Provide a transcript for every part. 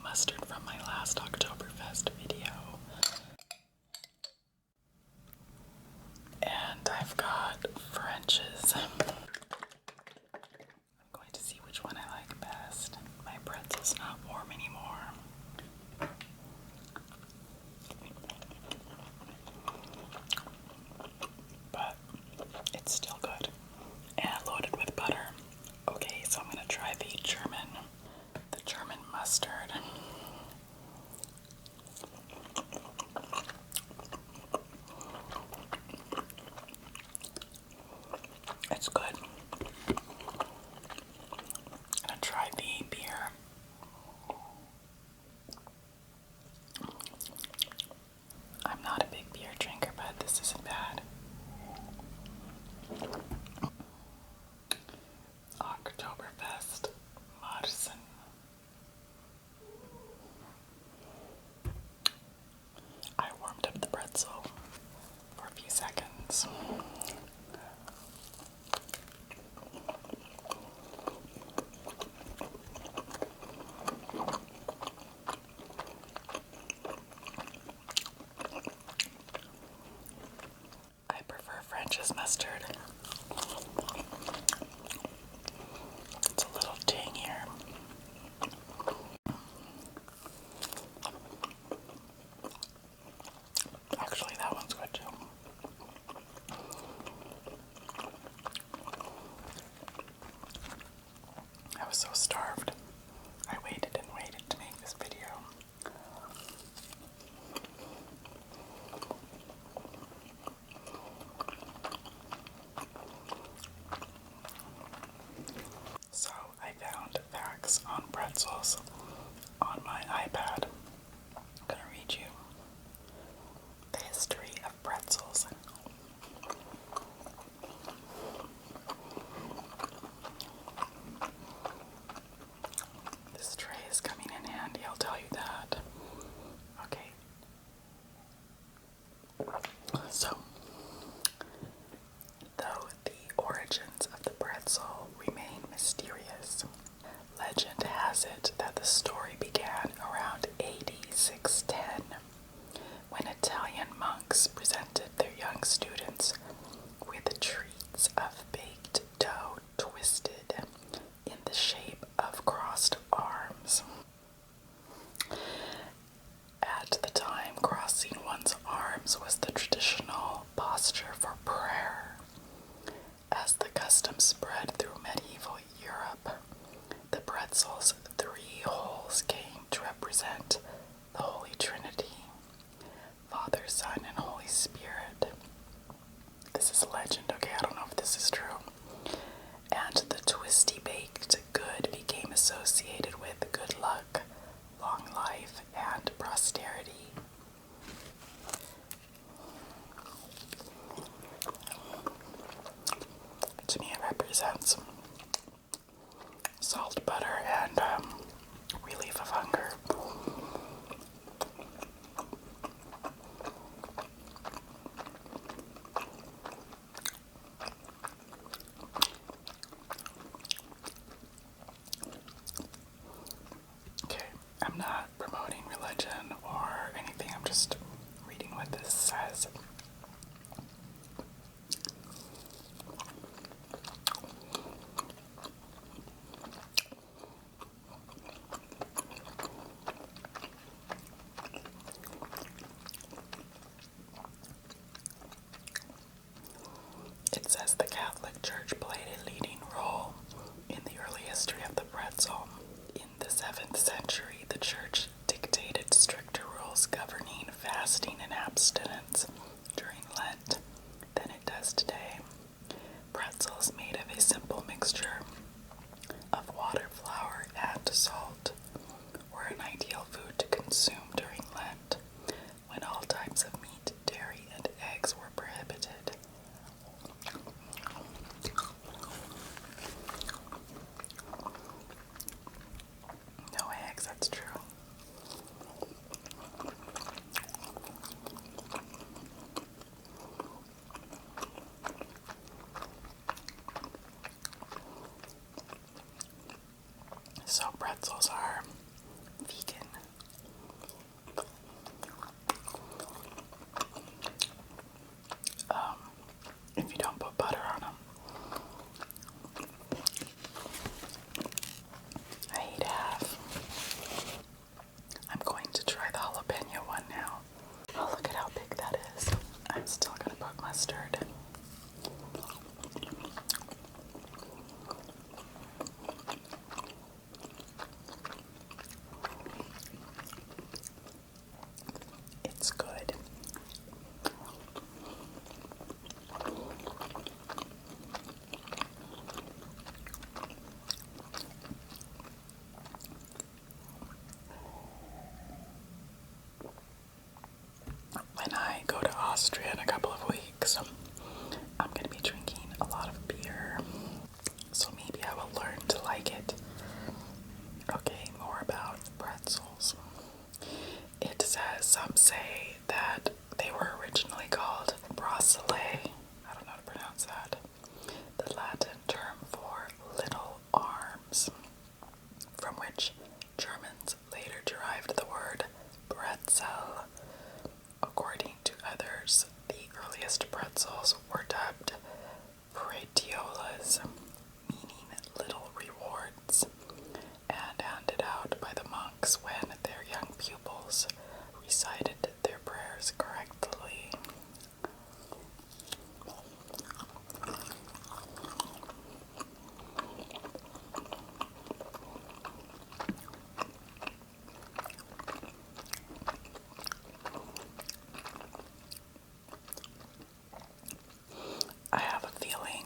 mustard from my last Oktoberfest video. And I've got French's. I'm going to see which one I like best. My pretzel's not warm anymore. But it's still good. And loaded with butter. Okay, so I'm gonna try the German mustard. It's good. I'm gonna try the beer. I'm not a big beer drinker, but this isn't bad. Oktoberfest Marzen. I warmed up the pretzel for a few seconds. I prefer French's mustard. It's a little tangier. Actually, that one's good too. I was so starved. I waited and waited to make this video. So I found facts on pretzels on my iPad. I'm gonna read you the history of pretzels. This tray is coming in handy, I'll tell you that. Okay. So, though the origins of the pretzel remain mysterious, legend has it that the story began around AD 610, when Italian monks presented their young students with treats of baked dough twisted in the shape of crossed arms. At the time, crossing one's arms was the traditional posture for prayer. As the custom spread through medieval Europe, the pretzel's three holes came to represent the Holy Trinity, Father, Son, and Holy Spirit. This is a legend, okay? I don't know if this is true. And the twisty baked good became associated with good luck, long life, and prosperity. To me, it represents salt, butter, and relief of hunger. Okay, I'm not promoting religion or anything, I'm just reading what this says. It says the Catholic Church played a leading role in the early history of the pretzel. In the 7th century, the Church dictated stricter rules governing fasting and abstinence during Lent than it does today. Pretzels made of a simple mixture of water, flour, and salt were an ideal food to consume during Lent, when all types of meat, dairy, and eggs were prohibited. No eggs, that's true. So pretzels are vegan. mustard. It's good. When I go to Austria in a couple of weeks, I'm going to be drinking a lot of beer, so maybe I will learn to like it. Okay, more about pretzels. It says, some say that they were originally called Brezel. I don't know how to pronounce that. The Latin term for little arms, from which Germans later derived the word Pretzel. According to others, the earliest pretzels were dubbed Pretiolas, meaning little rewards, and handed out by the monks when their young pupils recited their prayers correctly. I have a feeling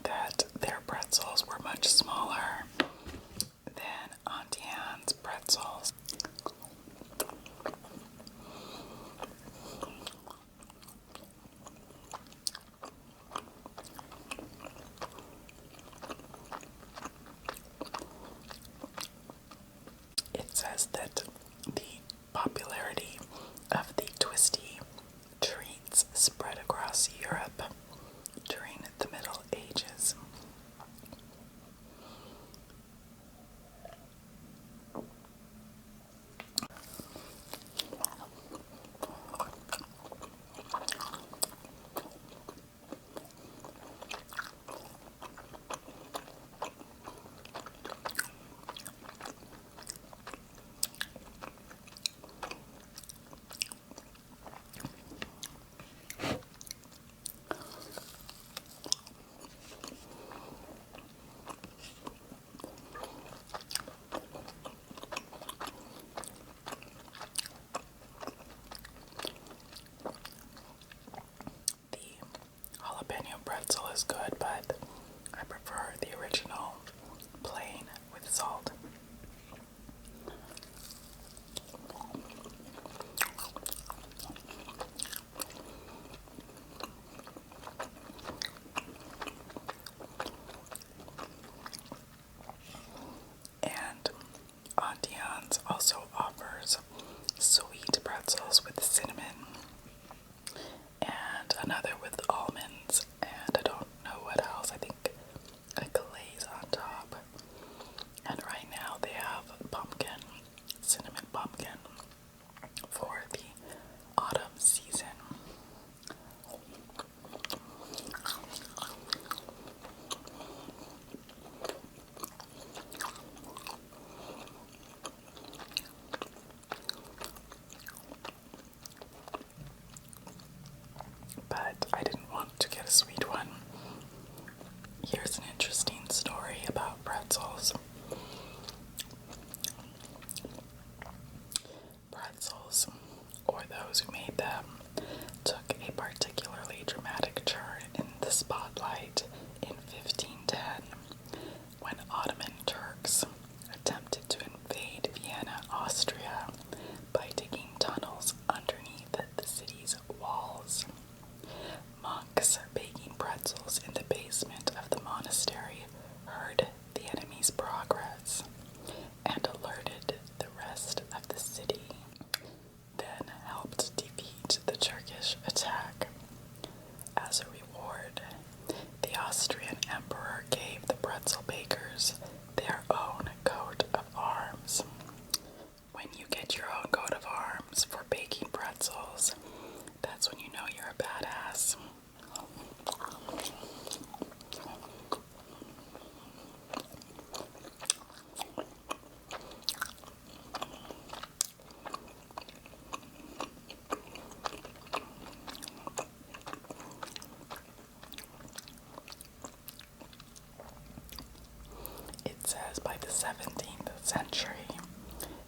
that their pretzels were much smaller than Auntie Anne's pretzels. It says that the popularity of the twisty treats spread across Europe during the Middle Ages. Jalapeno pretzel is good, but I prefer the original plain with salt. And Auntie Anne's also offers sweet pretzels with cinnamon and another with almonds, and I don't know what else. I think a glaze on top. And right now they have pumpkin, cinnamon pumpkin for the autumn season. But I didn't want to get a sweet one. Here's an interesting story about pretzels. Pretzels, or those who made them, took a particularly dramatic turn in the spotlight in 1510 when Ottoman Turks attempted to invade Vienna, Austria, by digging tunnels underneath the city's walls. Monks baking pretzels in the basement of the monastery heard the enemy's progress and alerted the rest of the city, then helped defeat the Turkish attack. As a reward, the Austrian emperor gave the pretzel bakers their own coat of arms. When you get your own coat of arms for baking pretzels, that's when you know you're a badass. 17th century,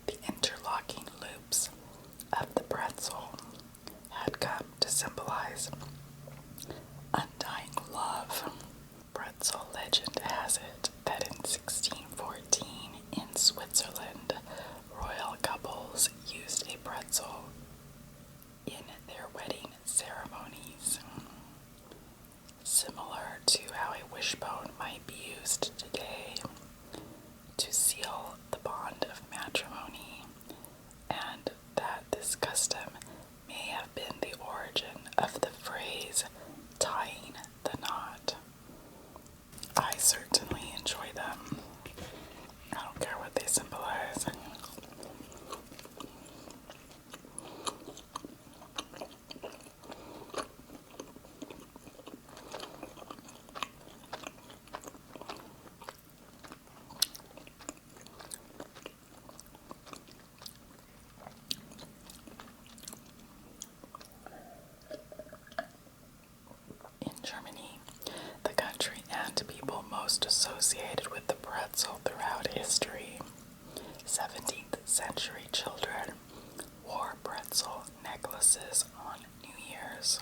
the interlocking loops of the pretzel had come to symbolize undying love. Pretzel legend has it that in 1614 in Switzerland, royal couples used a pretzel in their wedding ceremonies, similar to how a wishbone might be used today to seal the bond of matrimony, and that this custom may have been the origin of the phrase tying the knot. I certainly enjoy them. I don't care what they symbolize. In Germany, the country and people most associated with the pretzel throughout history, 17th century children wore pretzel necklaces on New Year's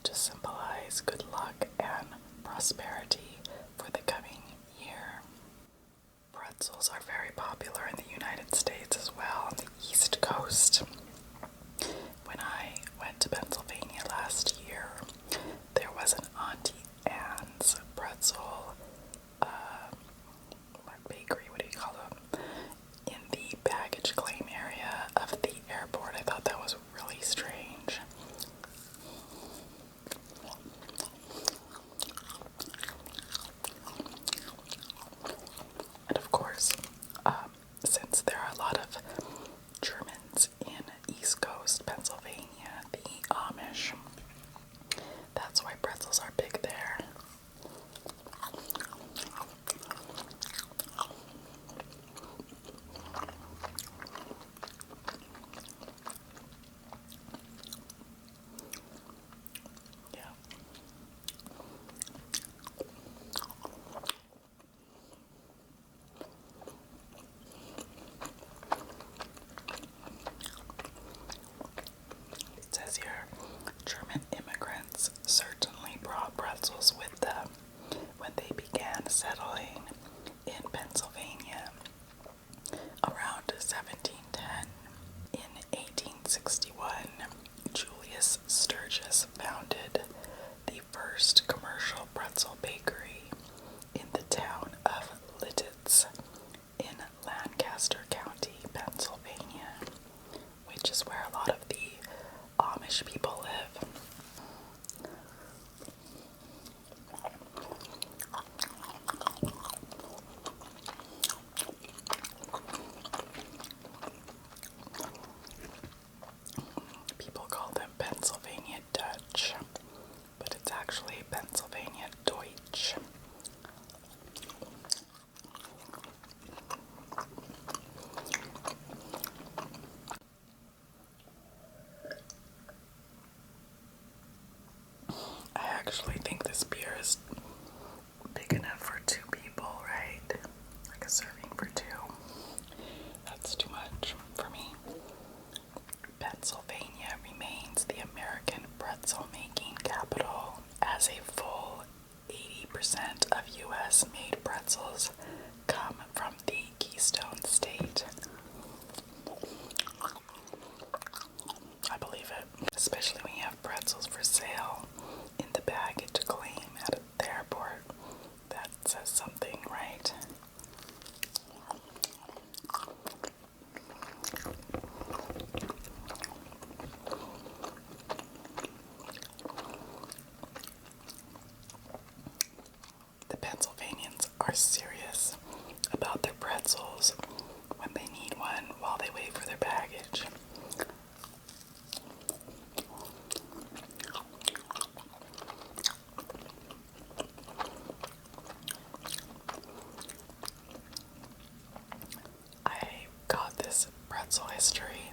to symbolize good luck and prosperity for the coming year. Pretzels are very popular in the United States as well, on the East Coast. When I went to Pennsylvania last year, there was an Auntie Anne's pretzel bakery, what do you call them, in the baggage claim area of the airport. I thought that was really strange. And of course, since there are a lot of Germans in East Coast Pennsylvania, the Amish, that's why pretzels are big there. Yeah. It says here, German immigrants certainly brought pretzels with them when they began settling in Pennsylvania around 1710. In 1861, Julius Sturgis founded the first commercial pretzel bakery in the town of Lititz in Lancaster County, Pennsylvania, which is where a lot of the Amish people live. People call them Pennsylvania Dutch, but it's actually Pennsylvania Deutsch. I actually think this beer is big enough for 2 people, right? Like a serving for 2. That's too much for me. Pennsylvania remains the American pretzel making capital, as a full 80% of U.S. made pretzels come from the Keystone State. I believe it, especially when you have pretzels for sale in the baggage claim at the airport. That says something, right? The Pennsylvanians are serious about their pretzels when they need one while they wait for their baggage. I got this pretzel history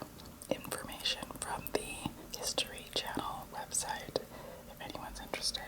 information from the History Channel website, if anyone's interested.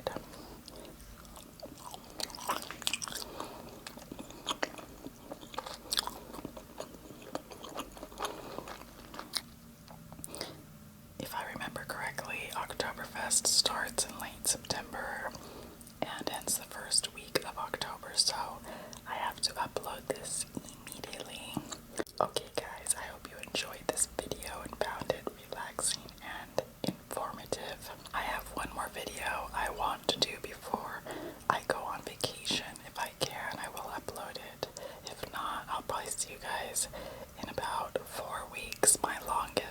you guys in about 4 weeks, my longest